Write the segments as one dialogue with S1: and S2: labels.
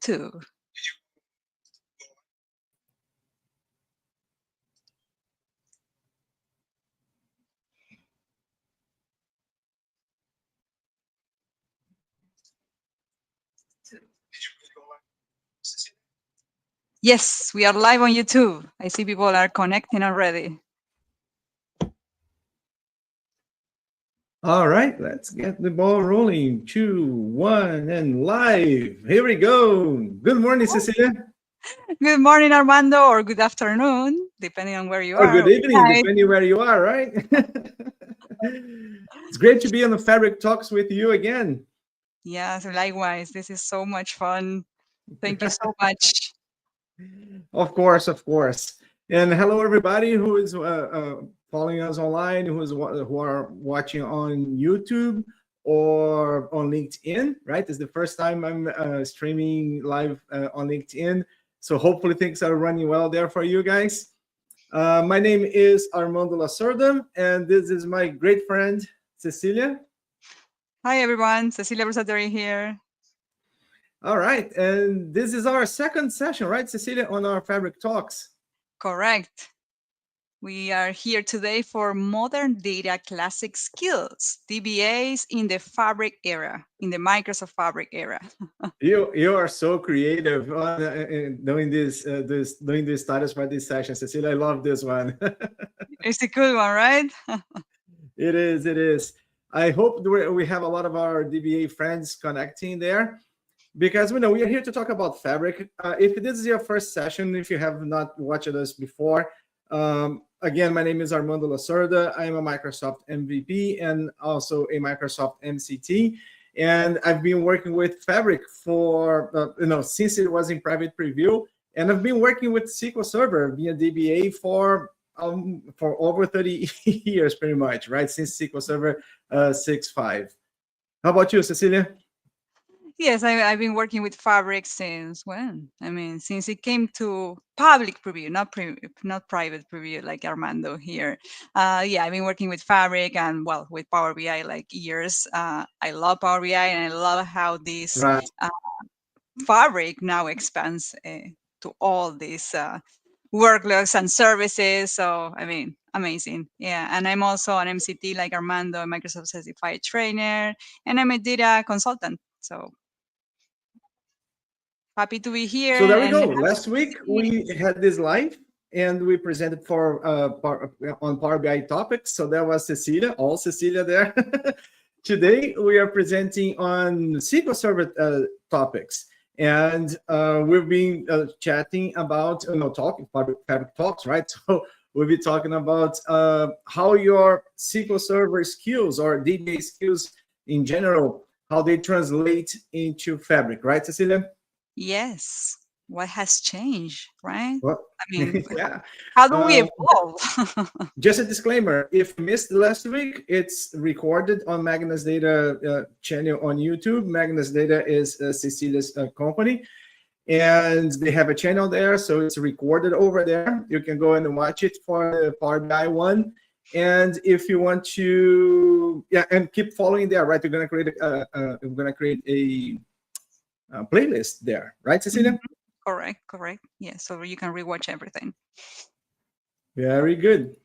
S1: YouTube. Yes, we are live on YouTube. I see people are connecting already.
S2: All right, let's get the ball rolling. 2, 1, and live. Here we go. Good morning, Cecilia.
S1: Good morning, Armando, or good afternoon, depending on where you
S2: Or
S1: are.
S2: good evening,
S1: Hi.
S2: depending where you are, right? It's great to be on the Fabric Talks with you again.
S1: Yes, likewise. This is so much fun. Thank you so much.
S2: Of course, of course. And hello, everybody who is following us online, who are watching on YouTube or on LinkedIn. Right, it's the first time I'm streaming live on LinkedIn, so hopefully things are running well there for you guys. My name is Armando Lacerda, and this is my great friend Cecilia.
S1: Hi, everyone. Cecilia Rosatori here.
S2: All right, and this is our second session, right, Cecilia, on our Fabric Talks.
S1: Correct. We are here today for Modern Data Classic Skills, DBAs in the Fabric era, in the Microsoft Fabric era.
S2: You are so creative on doing this status for this session, Cecilia. I love this one.
S1: It's a good one, right?
S2: It is. It is. I hope we have a lot of our DBA friends connecting there, because we are here to talk about Fabric. If this is your first session, if you have not watched us before, again, my name is Armando Lacerda. I'm a Microsoft MVP and also a Microsoft MCT. And I've been working with Fabric for, since it was in private preview. And I've been working with SQL Server via DBA for over 30 years, pretty much, right? Since SQL Server 6.5. How about you, Cecilia?
S1: Yes, I've been working with Fabric since when? I mean, since it came to public preview, not private preview like Armando here. Yeah, I've been working with Fabric and, well, with Power BI like years. I love Power BI, and I love how this
S2: Right.
S1: Fabric now expands to all these workloads and services. So, I mean, amazing. Yeah, and I'm also an MCT like Armando, a Microsoft certified trainer, and I'm a data consultant. So happy to be here.
S2: So there we
S1: And
S2: go. Last week we had this live and we presented for on Power BI topics. So that was Cecilia, all Cecilia there. Today we are presenting on SQL Server topics, and we've been chatting about talking Fabric Talks, right? So we'll be talking about how your SQL Server skills or DBA skills in general, how they translate into Fabric, right, Cecilia?
S1: yes, what has changed, right?
S2: Well,
S1: I mean,
S2: yeah.
S1: how do we evolve?
S2: Just a disclaimer: if you missed last week, it's recorded on Magnus Data channel on YouTube. Magnus Data is Cecilia's company, and they have a channel there, so it's recorded over there. You can go and watch it for the Power BI one. And if you want to, and keep following there, right? We're gonna create a playlist there, right, Cecilia?
S1: Correct. Yeah, so you can rewatch everything.
S2: Very good.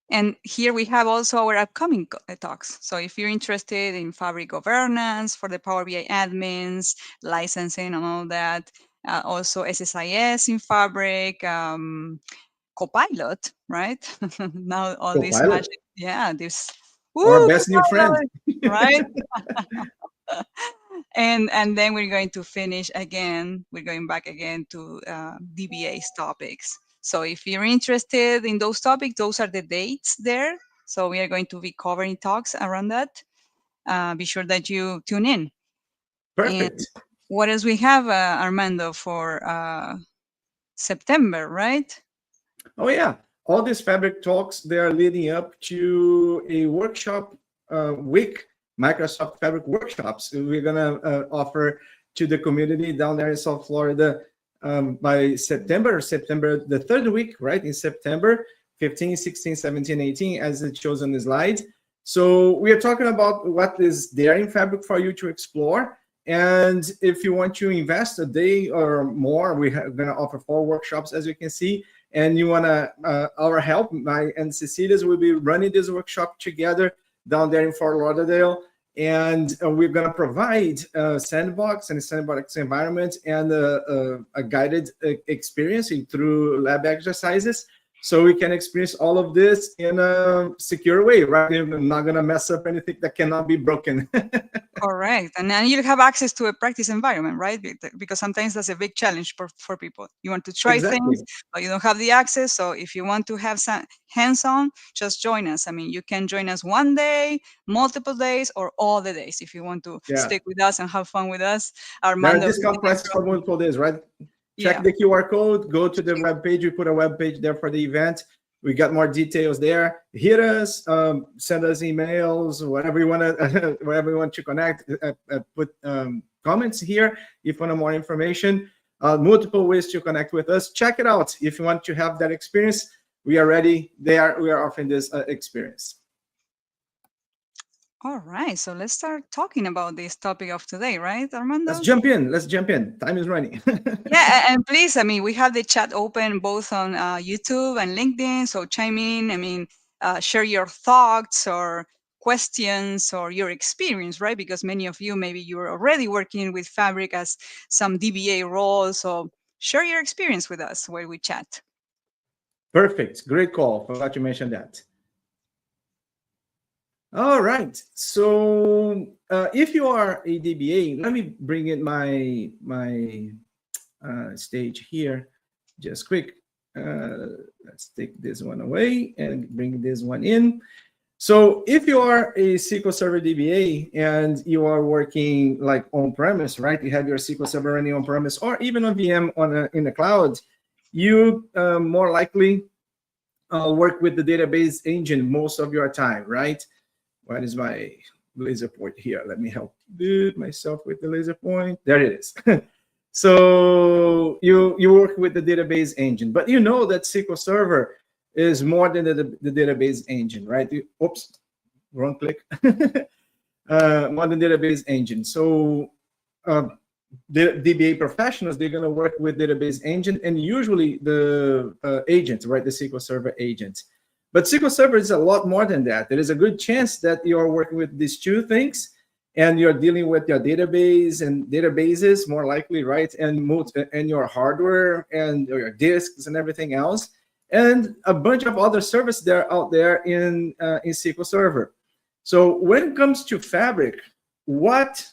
S1: And here we have also our upcoming talks. So if you're interested in Fabric governance for the Power BI admins, licensing and all that, also SSIS in Fabric, Copilot, right? Now all this
S2: Copilot,
S1: magic, this
S2: our best new friend.
S1: Copilot, right? And then we're going to finish again. We're going back again to DBA's topics. So if you're interested in those topics, those are the dates there. So we are going to be covering talks around that. Be sure that you tune in.
S2: Perfect.
S1: And what else we have, Armando, for September, right?
S2: Oh yeah, all these Fabric Talks, they are leading up to a workshop week, Microsoft Fabric workshops. We're gonna offer to the community down there in South Florida by September the third week, right? In September, 15, 16, 17, 18, as it shows on the slide. So we are talking about what is there in Fabric for you to explore. And if you want to invest a day or more, we're going to offer 4 workshops, as you can see. And you want to our help, my and Cecilia's will be running this workshop together down there in Fort Lauderdale. And we're going to provide a sandbox and a sandbox environment and a guided experience through lab exercises, so we can experience all of this in a secure way, right? We're not going to mess up anything that cannot be broken.
S1: Correct. And then you have access to a practice environment, right? Because sometimes that's a big challenge for people. You want to try things,
S2: Exactly.
S1: but you don't have the access. So if you want to have some hands on, just join us. I mean, you can join us one day, multiple days, or all the days if you want to
S2: Yeah.
S1: stick with us and have fun with us.
S2: There are
S1: Armando,
S2: discount prices for multiple days, right? Check
S1: yeah.
S2: the QR code, go to the web page. We put a web page there for the event. We got more details there. Hit us, send us emails, whatever you want to, wherever you want to connect. Put comments here if you want more information. Multiple ways to connect with us. Check it out if you want to have that experience. We are ready. We are offering this experience.
S1: All right. So let's start talking about this topic of today, right,
S2: Let's
S1: Armando?
S2: jump in. Let's jump in. Time is running.
S1: Yeah, and please, I mean, we have the chat open both on YouTube and LinkedIn, so chime in. I mean, share your thoughts or questions or your experience, right? Because many of you, maybe you're already working with Fabric as some DBA role, so share your experience with us while we chat.
S2: Perfect. Great call. Forgot to mention that. All right. So if you are a DBA, let me bring in my stage here. Just quick. Let's take this one away and bring this one in. So if you are a SQL Server DBA and you are working like on-premise, right? You have your SQL Server running on-premise or even on VM in the cloud, you more likely work with the database engine most of your time, right? What is my laser point here? Let me help myself with the laser point. There it is. So you work with the database engine, but you know that SQL Server is more than the database engine, right? Oops, wrong click. More than database engine. So the DBA professionals, they're going to work with database engine and usually the agent, right? The SQL Server agent. But SQL Server is a lot more than that. There is a good chance that you're working with these two things and you're dealing with your database and databases more likely, right? And your hardware and your disks and everything else. And a bunch of other services that are out there in SQL Server. So when it comes to Fabric, what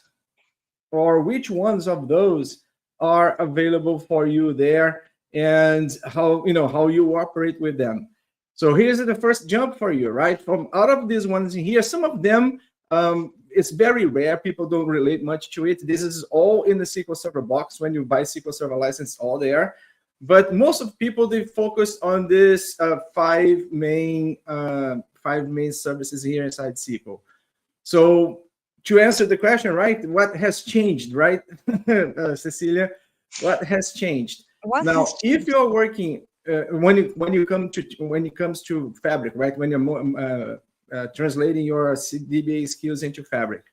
S2: or which ones of those are available for you there, and how you operate with them? So here's the first jump for you, right? From out of these ones in here, some of them, it's very rare. People don't relate much to it. This is all in the SQL Server box. When you buy SQL Server license, all there. But most of people, they focus on this five main services here inside SQL. So to answer the question, right, what has changed, right, Cecilia? What has changed?
S1: What
S2: Now,
S1: has
S2: if
S1: changed?
S2: you're working when it comes to Fabric, right, when you're translating your DBA skills into Fabric,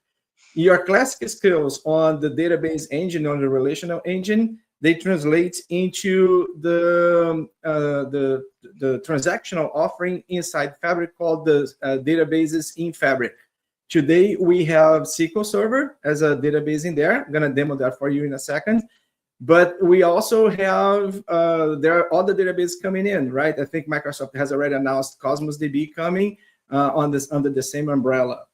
S2: your classic skills on the database engine, on the relational engine, they translate into the transactional offering inside Fabric called the databases in Fabric. Today, we have SQL Server as a database in there. I'm going to demo that for you in a second. But we also have, there are other databases coming in, right? I think Microsoft has already announced Cosmos DB coming under the same umbrella.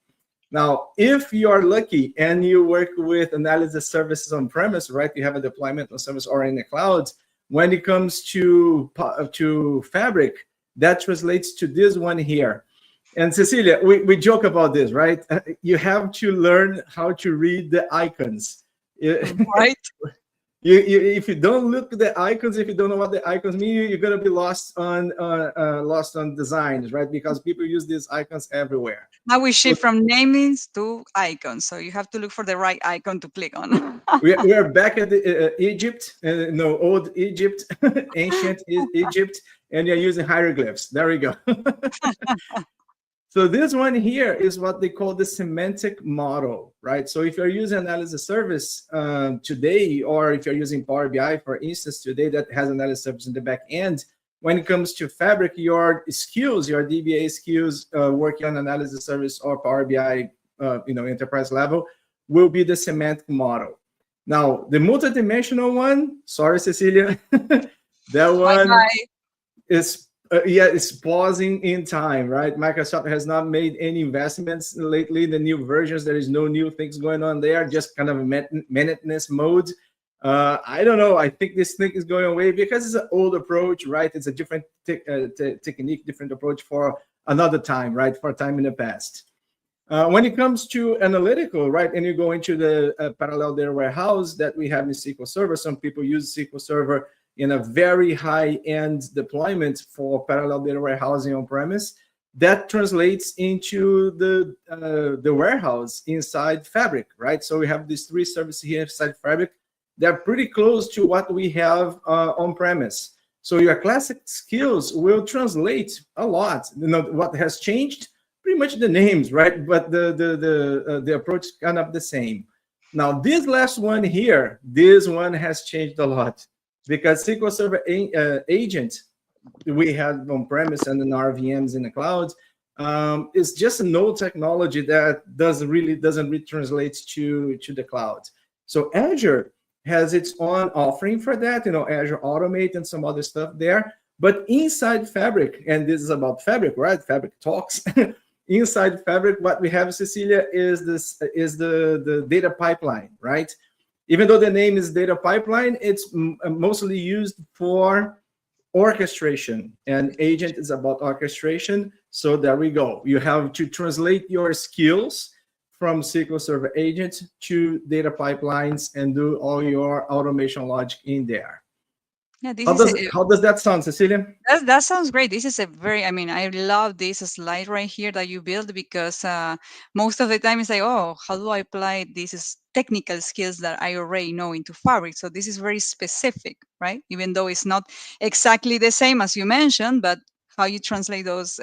S2: Now, if you are lucky and you work with analysis services on premise, right? You have a deployment on service or in the cloud. When it comes to Fabric, that translates to this one here. And Cecilia, we joke about this, right? You have to learn how to read the icons.
S1: Right?
S2: If you don't look at the icons, if you don't know what the icons mean, you're gonna be lost on designs, right? Because people use these icons everywhere.
S1: Now we
S2: So
S1: shift from namings to icons, so you have to look for the right icon to click on.
S2: we are back at the Egypt, old Egypt, ancient Egypt, and you're using hieroglyphs. There we go. So this one here is what they call the semantic model, right? So if you're using analysis service today, or if you're using Power BI, for instance, today that has analysis service in the back end, when it comes to Fabric, your skills, your DBA skills working on analysis service or Power BI, enterprise level, will be the semantic model. Now, the multidimensional one, sorry, Cecilia, that
S1: Bye
S2: one
S1: bye.
S2: is it's pausing in time, right? Microsoft has not made any investments lately. The new versions, there is no new things going on there, just kind of minuteness mode. I don't know. I think this thing is going away because it's an old approach, right? It's a different technique, different approach for another time, right? For a time in the past. When it comes to analytical, right, and you go into the parallel data warehouse that we have in SQL Server, some people use SQL Server in a very high-end deployment for parallel data warehousing on-premise. That translates into the warehouse inside Fabric, right? So we have these three services here inside Fabric. They're pretty close to what we have on-premise. So your classic skills will translate a lot. What has changed? Pretty much the names, right? But the approach is kind of the same. Now, this last one here, this one has changed a lot because SQL Server agent we had on premise and in our VMs in the cloud is just an old technology that doesn't really translate to the cloud. So Azure has its own offering for that, Azure Automate and some other stuff there. But inside Fabric, and this is about Fabric, right? Fabric talks. Inside Fabric, what we have, Cecilia, is the data pipeline, right? Even though the name is data pipeline, it's mostly used for orchestration, and agent is about orchestration. So there we go. You have to translate your skills from SQL Server agent to data pipelines and do all your automation logic in there.
S1: Yeah, this
S2: How
S1: is
S2: does how does that sound, Cecilia?
S1: that sounds great. This is a very, I mean, I love this slide right here that you build because most of the time it's like, oh, how do I apply these technical skills that I already know into Fabric? So this is very specific, right? Even though it's not exactly the same as you mentioned, but how you translate those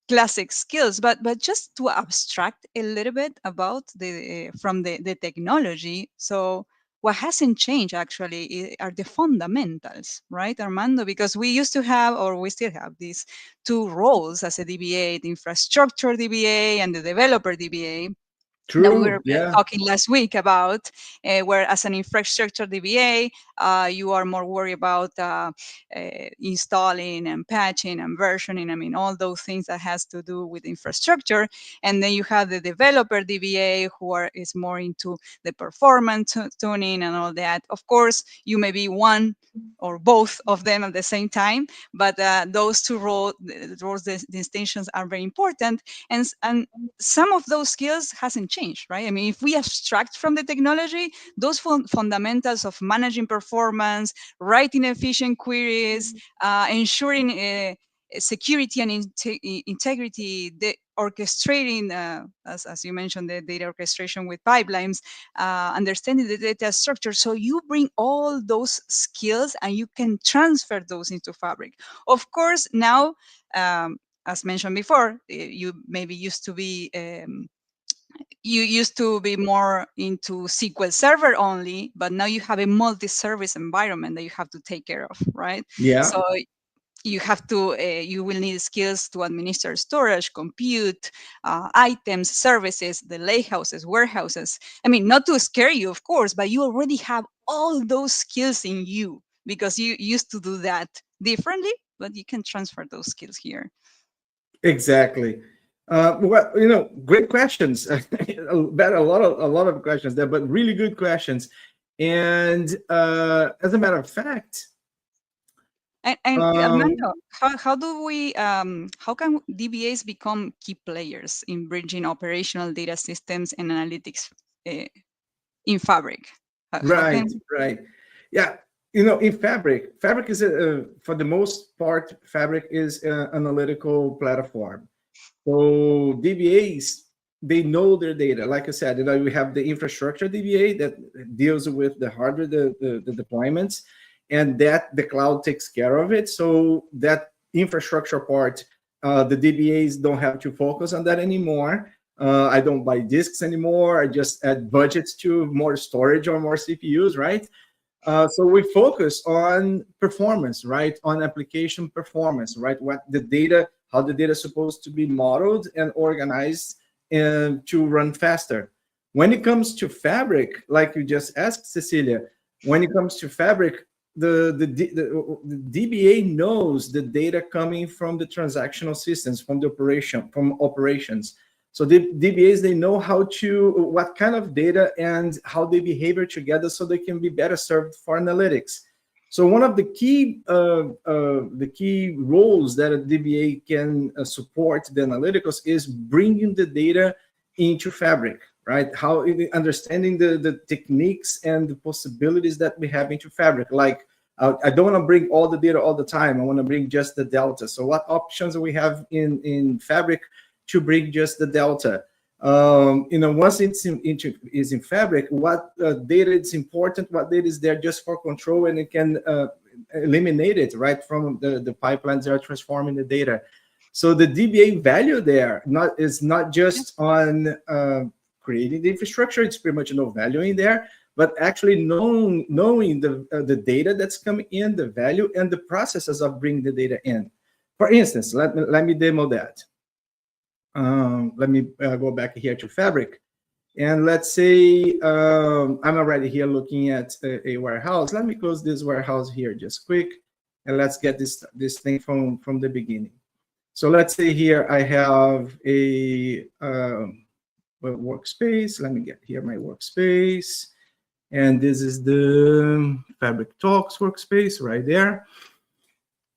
S1: classic skills. But just to abstract a little bit about the from the technology. So what hasn't changed actually are the fundamentals, right, Armando? Because we used to have, or we still have, these two roles as a DBA: the infrastructure DBA and the developer DBA, that we were
S2: True. Yeah.
S1: talking last week about, where as an infrastructure DBA, you are more worried about installing and patching and versioning. I mean, all those things that has to do with infrastructure. And then you have the developer DBA is more into the performance tuning and all that. Of course, you may be one or both of them at the same time, but those two roles, the distinctions are very important. And some of those skills hasn't changed, right? I mean, if we abstract from the technology, those fundamentals of managing performance, writing efficient queries, ensuring security and integrity, the orchestrating, as you mentioned, the data orchestration with pipelines, understanding the data structure. So you bring all those skills and you can transfer those into Fabric. Of course, now, as mentioned before, you maybe used to be you used to be more into SQL Server only, but now you have a multi-service environment that you have to take care of, right?
S2: Yeah.
S1: So you have to you will need skills to administer storage, compute, items, services, the lakehouses, warehouses. I mean, not to scare you, of course, but you already have all those skills in you because you used to do that differently, but you can transfer those skills here.
S2: Exactly. Well, great questions. a lot of questions there, but really good questions. And as a matter of fact,
S1: And
S2: um,
S1: Armando, how do we how can DBAs become key players in bridging operational data systems and analytics uh, in Fabric? How
S2: right,
S1: can
S2: right, yeah. In Fabric is for the most part, Fabric is an analytical platform. So DBAs, they know their data. Like I said, we have the infrastructure DBA that deals with the hardware, the deployments, and that the cloud takes care of it. So that infrastructure part The DBAs don't have to focus on that anymore. I don't buy disks anymore. I just add budgets to more storage or more CPUs, right? So we focus on performance, right? On application performance, right? What the data, how the data is supposed to be modeled and organized and to run faster. When it comes to Fabric, like you just asked, Cecilia, when it comes to Fabric, the DBA knows the data coming from the transactional systems, from the from operations. So the DBAs, they know how to, what kind of data and how they behave together so they can be better served for analytics. So one of the key roles that a DBA can support the analyticals is bringing the data into Fabric, right? How understanding the techniques and the possibilities that we have into Fabric. Like I don't want to bring all the data all the time. I want to bring just the delta. So what options do we have in Fabric to bring just the delta? Once it's in Fabric, what data is important, what data is there just for control, and it can eliminate it right from the pipelines that are transforming the data. So the DBA value there is not just on creating the infrastructure. It's pretty much no value in there, but actually knowing the data that's coming in, the value, and the processes of bringing the data in. For instance, let me demo that. Let me go back here to Fabric. And let's say I'm already here looking at a warehouse. Let me close this warehouse here just quick. And let's get this thing from the beginning. So let's say here I have a workspace. Let me get here my workspace. And this is the Fabric Talks workspace right there.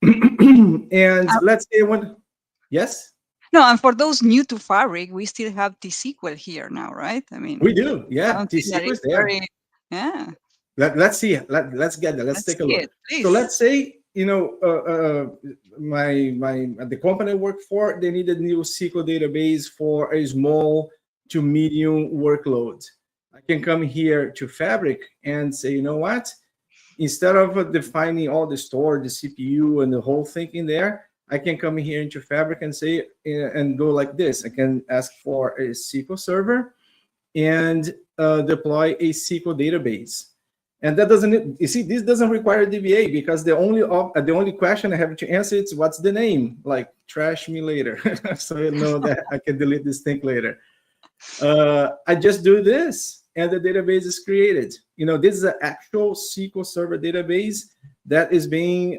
S2: And let's say yes?
S1: No, and for those new to Fabric, we still have T-SQL here now, right? I mean,
S2: we do, yeah. T-SQL is there.
S1: Yeah.
S2: Let's see. Let's get that. Let's take a look. So let's say the company I work for, they need a new SQL database for a small to medium workload. I can come here to Fabric and say, you know what? Instead of defining all the store, the CPU, and the whole thing in there, I can come here into Fabric and say, and go like this. I can ask for a SQL server and deploy a SQL database. And that doesn't, you see, this doesn't require DBA because the only question I have to answer is what's the name? Like, trash me later. So you know that I can delete this thing later. I just do this and the database is created. This is an actual SQL Server database that is being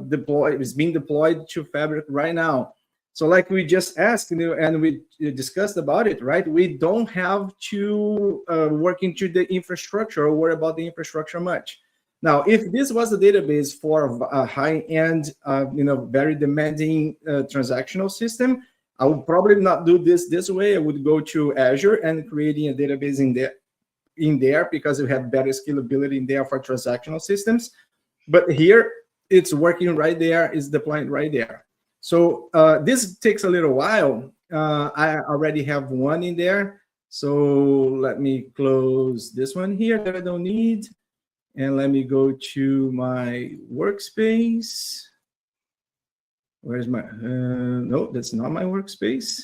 S2: deployed to Fabric right now. So like we just asked, and we discussed about it, right? We don't have to work into the infrastructure or worry about the infrastructure much. Now, if this was a database for a high-end, very demanding transactional system, I would probably not do this way. I would go to Azure and creating a database in there because we have better scalability in there for transactional systems. But here, it's working right there, it's deploying right there. So this takes a little while. I already have one in there. So let me close this one here that I don't need. And let me go to my workspace. Where's my, no, that's not my workspace.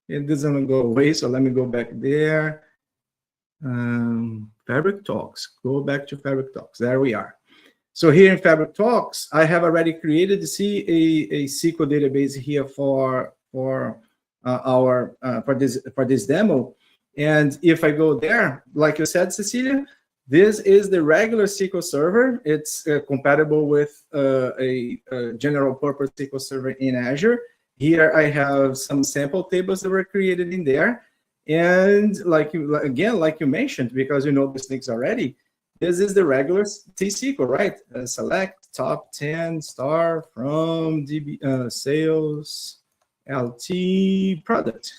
S2: It doesn't go away, so let me go back there. Fabric Talks, go back to Fabric Talks, there we are. So here in Fabric Talks, I have already created, see a SQL database here for this demo. And if I go there, like you said, Cecilia, this is the regular SQL Server. It's compatible with a general purpose SQL Server in Azure. Here I have some sample tables that were created in there. And like you mentioned, because you know these things already, this is the regular T-SQL, right? Select top 10 star from DB, sales LT product.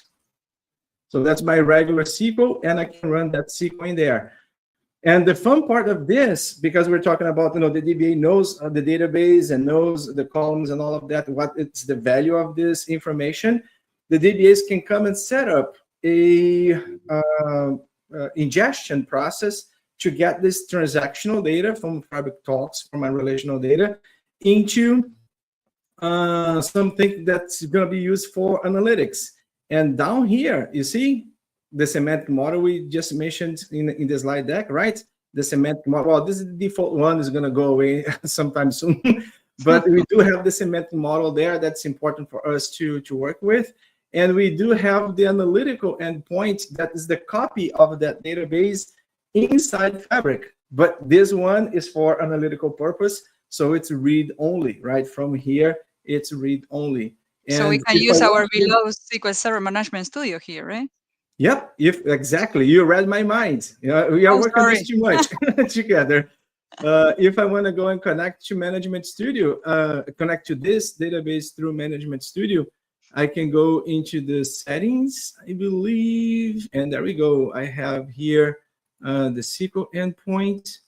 S2: So that's my regular SQL, and I can run that SQL in there. And the fun part of this, because we're talking about, the DBA knows the database and knows the columns and all of that, what it's the value of this information, the DBAs can come and set up a ingestion process to get this transactional data from Fabric Talks, from my relational data, into something that's going to be used for analytics. And down here, you see the semantic model we just mentioned in the slide deck, right? The semantic model. Well, this is the default one, is going to go away sometime soon. But we do have the semantic model there that's important for us to work with. And we do have the analytical endpoint that is the copy of that database inside Fabric. But this one is for analytical purpose. So it's read only, right? From here, it's read only.
S1: So we
S2: And
S1: can
S2: if I
S1: use our
S2: want to,
S1: below SQL Server Management Studio here, right?
S2: yep, if exactly, you read my mind. We are
S1: Oh,
S2: working on
S1: sorry.
S2: this too much together. If I want to go and connect to Management Studio, connect to this database through Management Studio, I can go into the settings, I believe, and there we go. I have here the SQL endpoint,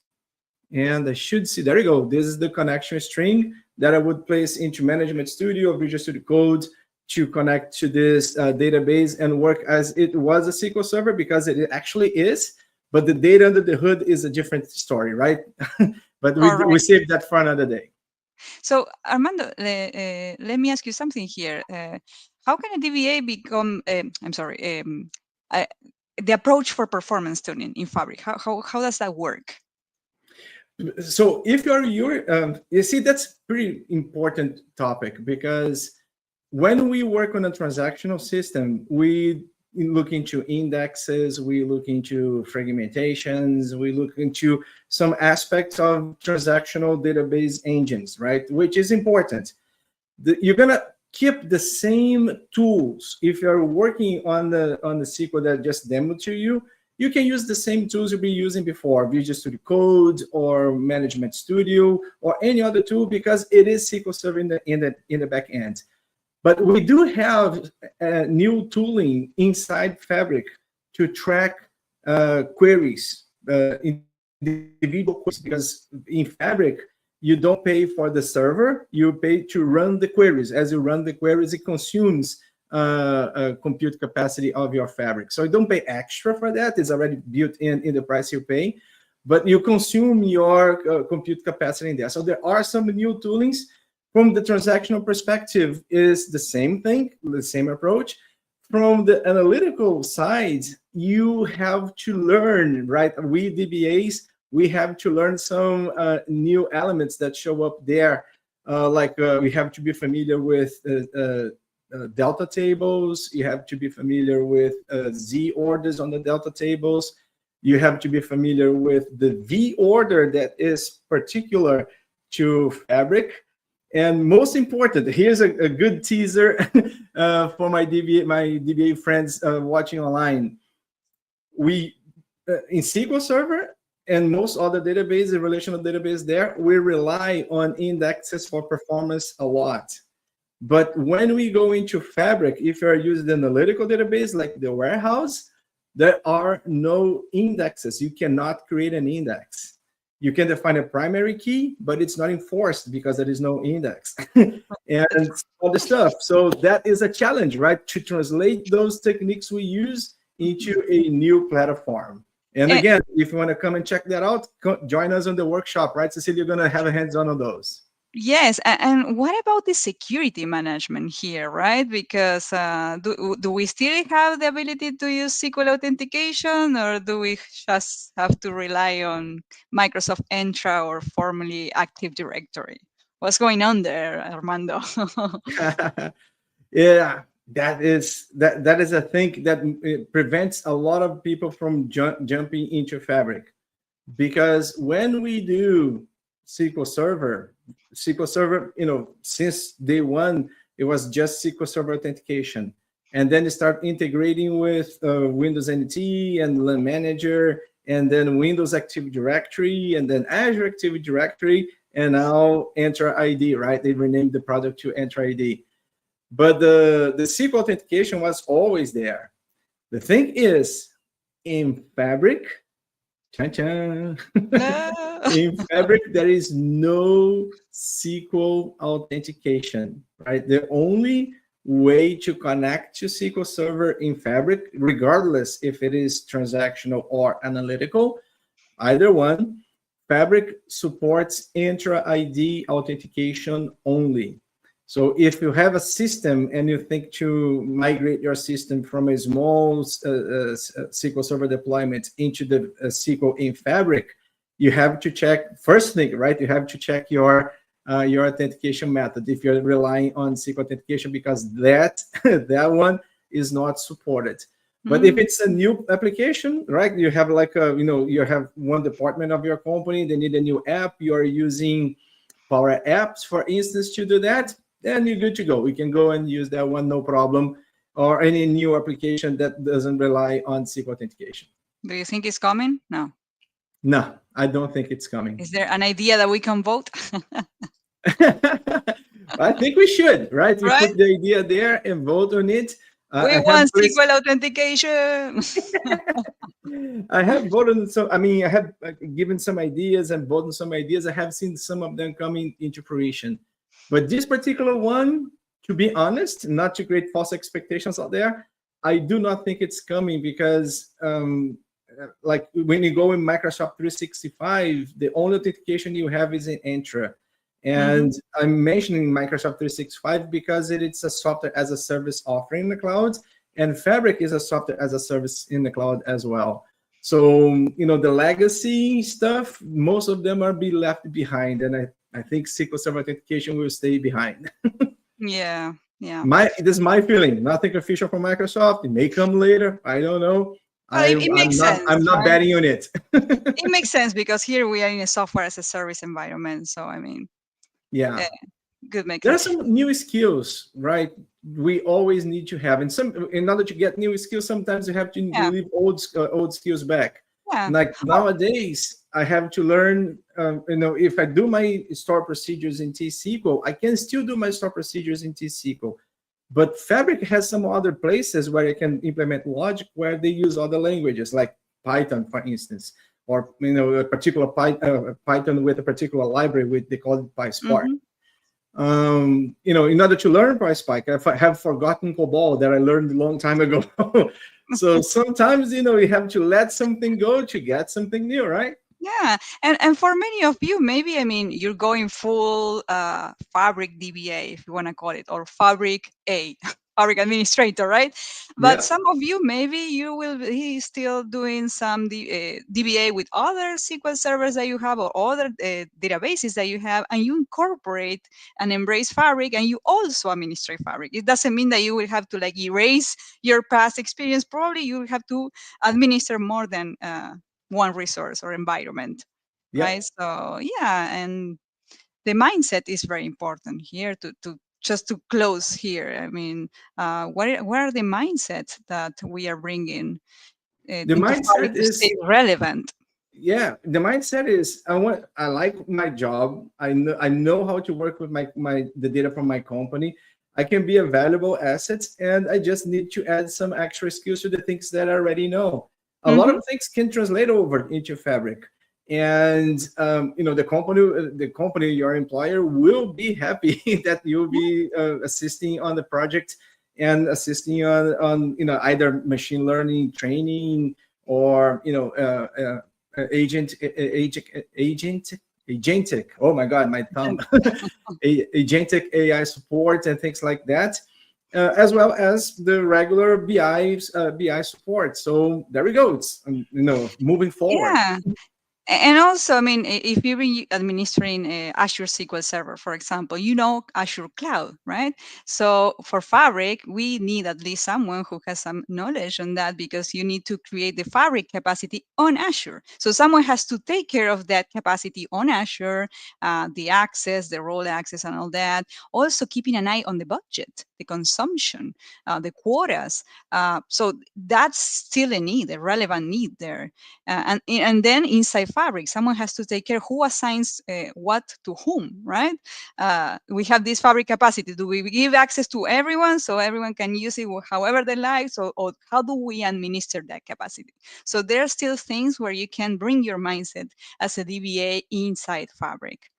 S2: and I should see, there we go. This is the connection string that I would place into Management Studio, Visual Studio Code, to connect to this database and work as it was a SQL Server, because it actually is, but the data under the hood is a different story, right? But we
S1: Correct.
S2: saved that for another day.
S1: So Armando, let me ask you something here. How can a DBA become? I'm sorry. Uh, the approach for performance tuning in Fabric. How does that work?
S2: So if you see, that's pretty important topic, because when we work on a transactional system, we look into indexes, we look into fragmentations, we look into some aspects of transactional database engines, right? Which is important. You're gonna keep the same tools. If you're working on the SQL that I just demoed to you, you can use the same tools you've been using before, Visual Studio Code or Management Studio or any other tool, because it is SQL Server in the back end. But we do have new tooling inside Fabric to track queries, individual queries, because in Fabric, you don't pay for the server, you pay to run the queries. As you run the queries, it consumes compute capacity of your Fabric. So you don't pay extra for that. It's already built in the price you pay, but you consume your compute capacity in there. So there are some new toolings. From the transactional perspective, is the same thing, the same approach. From the analytical side, you have to learn, right? We DBAs, we have to learn some new elements that show up there. We have to be familiar with delta tables. You have to be familiar with Z orders on the delta tables. You have to be familiar with the V order that is particular to Fabric. And most important, here's a good teaser for my DBA friends watching online. We in SQL Server and most other databases, relational database there, we rely on indexes for performance a lot. But when we go into Fabric, if you're using the analytical database like the warehouse, there are no indexes. You cannot create an index. You can define a primary key, but it's not enforced because there is no index and all the stuff. So that is a challenge, right? To translate those techniques we use into a new platform. And
S1: And,
S2: again, if you want to come and check that out, join us on the workshop, right, Cecilia? You're going to have a hands-on on those.
S1: yes, and what about the security management here, right? Because do we still have the ability to use SQL authentication, or do we just have to rely on Microsoft Entra or formerly Active Directory? What's going on there, Armando?
S2: Yeah, that is a thing that prevents a lot of people from jumping into Fabric, because when we do SQL Server, since day one, it was just SQL Server authentication, and then you start integrating with Windows NT and LAN Manager, and then Windows Active Directory, and then Azure Active Directory, and now Entra ID, right? They renamed the product to Entra ID. But the SQL authentication was always there. The thing is, in Fabric, chan-chan,
S1: No.
S2: in Fabric, there is no SQL authentication, right? The only way to connect to SQL Server in Fabric, regardless if it is transactional or analytical, either one, Fabric supports Entra ID authentication only. So if you have a system and you think to migrate your system from a small SQL Server deployment into the SQL in Fabric, you have to check first thing, right? You have to check your authentication method if you're relying on SQL authentication, because that that one is not supported. But if
S1: Mm.
S2: it's a new application, right? You have like a, you have one department of your company, they need a new app. You are using Power Apps, for instance, to do that, then you're good to go. We can go and use that one, no problem. Or any new application that doesn't rely on SQL authentication.
S1: Do you think it's coming? No.
S2: No, I don't think it's coming.
S1: Is there an idea that we can vote?
S2: I think we should, right? We
S1: Right?
S2: put the idea there and vote on it.
S1: We
S2: I have
S1: want SQL authentication.
S2: I have voted so I mean I have given some ideas and voted some ideas. I have seen some of them coming into fruition, but this particular one, to be honest, not to create false expectations out there, I do not think it's coming because like when you go in Microsoft 365, the only authentication you have is in Entra.
S1: Hmm.
S2: And I'm mentioning Microsoft 365 because it's a software as a service offering in the cloud, and Fabric is a software as a service in the cloud as well. So the legacy stuff, most of them are be left behind, and I think SQL Server authentication will stay behind.
S1: Yeah, yeah.
S2: This is my feeling. Nothing official from Microsoft. It may come later. I don't know.
S1: Well, it
S2: I'm
S1: makes
S2: not
S1: sense,
S2: I'm not
S1: right?
S2: betting on it.
S1: It makes sense because here we are in a software as a service environment. So, I mean,
S2: Yeah.
S1: eh, good makes
S2: There are
S1: sense.
S2: some new skills, right? We always need to have, and some in order to get new skills, sometimes you have to
S1: Yeah,
S2: leave old skills back.
S1: yeah.
S2: Like
S1: Oh,
S2: nowadays, I have to learn. If I do my store procedures in T-SQL, I can still do my store procedures in T-SQL. But Fabric has some other places where you can implement logic where they use other languages, like Python, for instance, or a particular Python with a particular library, with they call it PySpark.
S1: hmm.
S2: In order to learn PySpark, I have forgotten COBOL that I learned a long time ago. So sometimes, you have to let something go to get something new, right?
S1: Yeah, and for many of you, maybe I mean you're going full Fabric DBA, if you want to call it, or Fabric A, Fabric Administrator, right? But
S2: Yeah.
S1: some of you, maybe you will be still doing some DBA with other SQL servers that you have or other databases that you have, and you incorporate and embrace Fabric, and you also administrate Fabric. It doesn't mean that you will have to like erase your past experience. Probably you will have to administer more than. One resource or environment,
S2: Yeah.
S1: right? So yeah, and the mindset is very important here to just to close here. I mean, what are the mindsets that we are bringing
S2: The
S1: into Fabric
S2: mindset
S1: to stay
S2: is
S1: relevant?
S2: Yeah, the mindset is I like my job. I know how to work with my the data from my company. I can be a valuable asset, and I just need to add some extra skills to the things that I already know. A lot
S1: Hmm.
S2: of things can translate over into Fabric, and the company, your employer will be happy that you'll be assisting on the project and assisting on either machine learning training, or agentic. Oh my God, my thumb. Agentic AI support and things like that, as well as the regular BI support. So there we go. It's moving forward.
S1: Yeah, and also, I mean, if you're administering Azure SQL Server, for example, you know Azure Cloud, right? So for Fabric, we need at least someone who has some knowledge on that because you need to create the Fabric capacity on Azure. So someone has to take care of that capacity on Azure, the access, the role access, and all that. Also keeping an eye on the budget, the consumption, the quotas. So that's still a need, a relevant need there. And then inside Fabric, someone has to take care who assigns what to whom, right? We have this Fabric capacity. Do we give access to everyone so everyone can use it however they like? So, or how do we administer that capacity? So there are still things where you can bring your mindset as a DBA inside Fabric.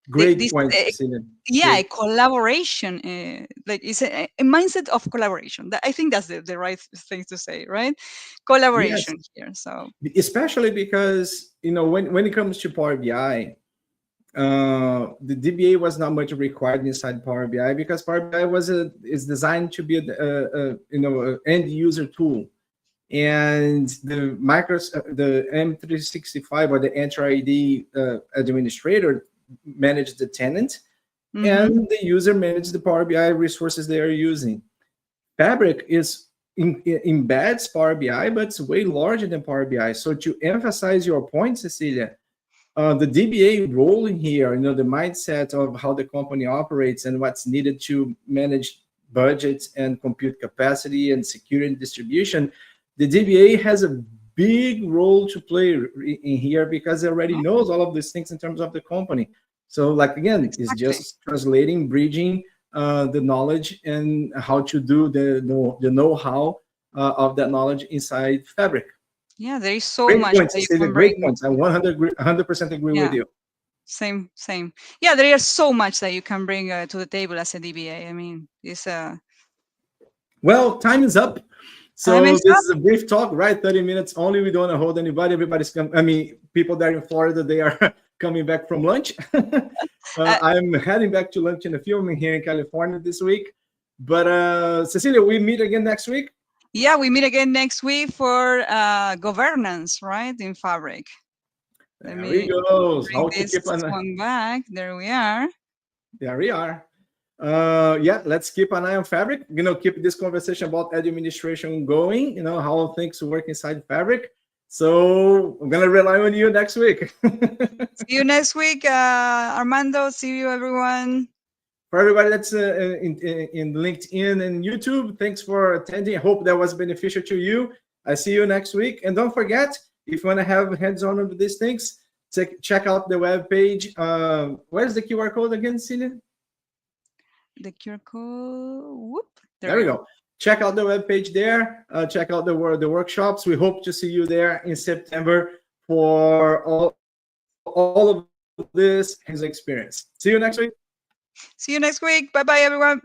S2: Great
S1: This
S2: point, Cecilia.
S1: yeah, a
S2: Great.
S1: collaboration, like it's a mindset of collaboration. I think that's the right thing to say, right?
S2: Yes,
S1: Collaboration here. So
S2: especially because when it comes to Power BI, the DBA was not much required inside Power BI because Power BI is designed to be a end user tool, and the M365 or the Enter ID administrator managed the tenant,
S1: Mm-hmm.
S2: and the user managed the Power BI resources they are using. Fabric embeds Power BI, but it's way larger than Power BI. So to emphasize your point, Cecilia, the DBA role in here, the mindset of how the company operates and what's needed to manage budgets and compute capacity and security and distribution, the DBA has a big role to play in here because it already knows all of these things in terms of the company. So, like again, it's
S1: Exactly.
S2: just translating, bridging the knowledge and how to do the know-how of that knowledge inside Fabric.
S1: Yeah, there is so
S2: Great
S1: much
S2: point,
S1: that you
S2: Cecilia.
S1: can
S2: Great
S1: bring.
S2: points. I 100% agree with
S1: Yeah,
S2: you.
S1: same. Yeah, there is so much that you can bring to the table as a DBA. I mean, it's
S2: Well, time is up.
S1: time
S2: So
S1: is
S2: this
S1: up.
S2: is a brief talk, right? 30 minutes only. We don't want to hold anybody. Everybody's come. I mean, people that are in Florida, they are coming back from lunch.
S1: Uh,
S2: I'm heading back to lunch in a few. I'm here in California this week. But Cecilia, we meet again next week.
S1: yeah, we meet again next week for governance, right? In Fabric. Let
S2: There we
S1: me
S2: go.
S1: bring
S2: How to
S1: this
S2: keep an
S1: one back. There we are.
S2: There we are. Yeah, let's keep an eye on Fabric. Keep this conversation about administration going. How things work inside Fabric. So I'm gonna rely on you next week.
S1: See you next week, Armando. See you, everyone.
S2: For everybody that's in LinkedIn and YouTube, thanks for attending. I hope that was beneficial to you. I see you next week. And don't forget, if you want to have hands-on with these things, check out the web page. Where's the QR code again, Celia?
S1: The QR code. Whoop. There
S2: There
S1: we
S2: we
S1: go.
S2: go. Check out the webpage there. Check out the workshops. We hope to see you there in September for all of this hands-on experience. See you next week.
S1: See you next week. Bye bye, everyone.